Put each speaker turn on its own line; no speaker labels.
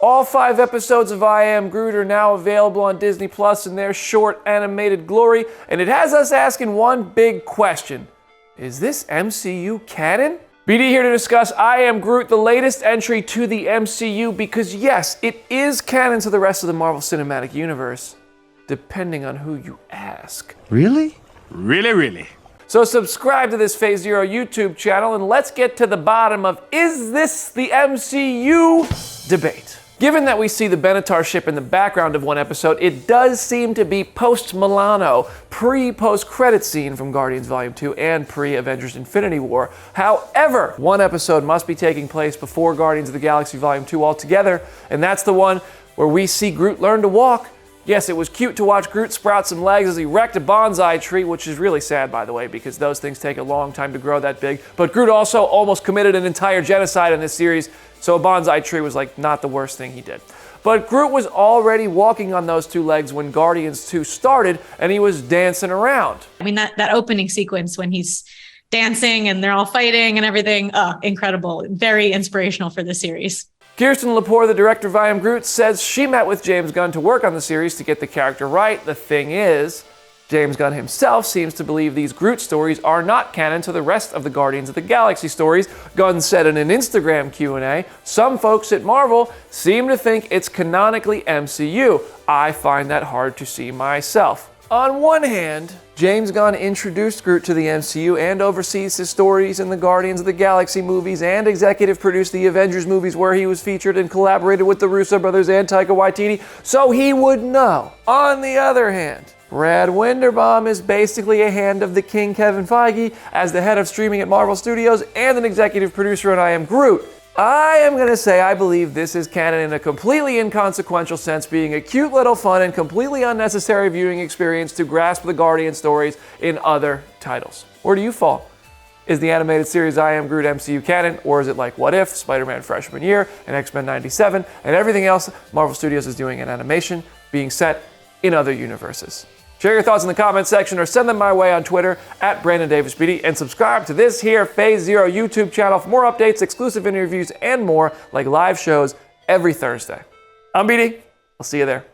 All 5 episodes of I Am Groot are now available on Disney Plus in their short animated glory, and it has us asking one big question. Is this MCU canon? BD here to discuss I Am Groot, the latest entry to the MCU, because yes, it is canon to the rest of the Marvel Cinematic Universe, depending on who you ask.
Really?
Really?
So subscribe to this Phase Zero YouTube channel and let's get to the bottom of, is this the MCU debate? Given that we see the Benatar ship in the background of one episode, it does seem to be post-Milano, pre-post-credit scene from Guardians Volume 2 and pre-Avengers Infinity War. However, one episode must be taking place before Guardians of the Galaxy Volume 2 altogether, and that's the one where we see Groot learn to walk. Yes, it was cute to watch Groot sprout some legs as he wrecked a bonsai tree, which is really sad, by the way, because those things take a long time to grow that big. But Groot also almost committed an entire genocide in this series, so a bonsai tree was like not the worst thing he did. But Groot was already walking on those 2 legs when Guardians 2 started, and he was dancing around.
I mean, that opening sequence when he's dancing and they're all fighting and everything, incredible. Very inspirational for the series.
Kirsten Lepore, the director of I Am Groot, says she met with James Gunn to work on the series to get the character right. The thing is, James Gunn himself seems to believe these Groot stories are not canon to the rest of the Guardians of the Galaxy stories. Gunn said in an Instagram Q&A, some folks at Marvel seem to think it's canonically MCU. I find that hard to see myself. On one hand, James Gunn introduced Groot to the MCU and oversees his stories in the Guardians of the Galaxy movies and executive produced the Avengers movies where he was featured and collaborated with the Russo brothers and Taika Waititi, so he would know. On the other hand, Brad Winderbaum is basically a hand of the king Kevin Feige as the head of streaming at Marvel Studios and an executive producer on I Am Groot. I am going to say I believe this is canon in a completely inconsequential sense, being a cute little fun and completely unnecessary viewing experience to grasp the Guardian stories in other titles. Where do you fall? Is the animated series I Am Groot MCU canon, or is it like What If, Spider-Man Freshman Year, and X-Men 97, and everything else Marvel Studios is doing in animation being set in other universes? Share your thoughts in the comments section or send them my way on Twitter at BrandonDavisBD, and subscribe to this here Phase Zero YouTube channel for more updates, exclusive interviews, and more like live shows every Thursday. I'm BD. I'll see you there.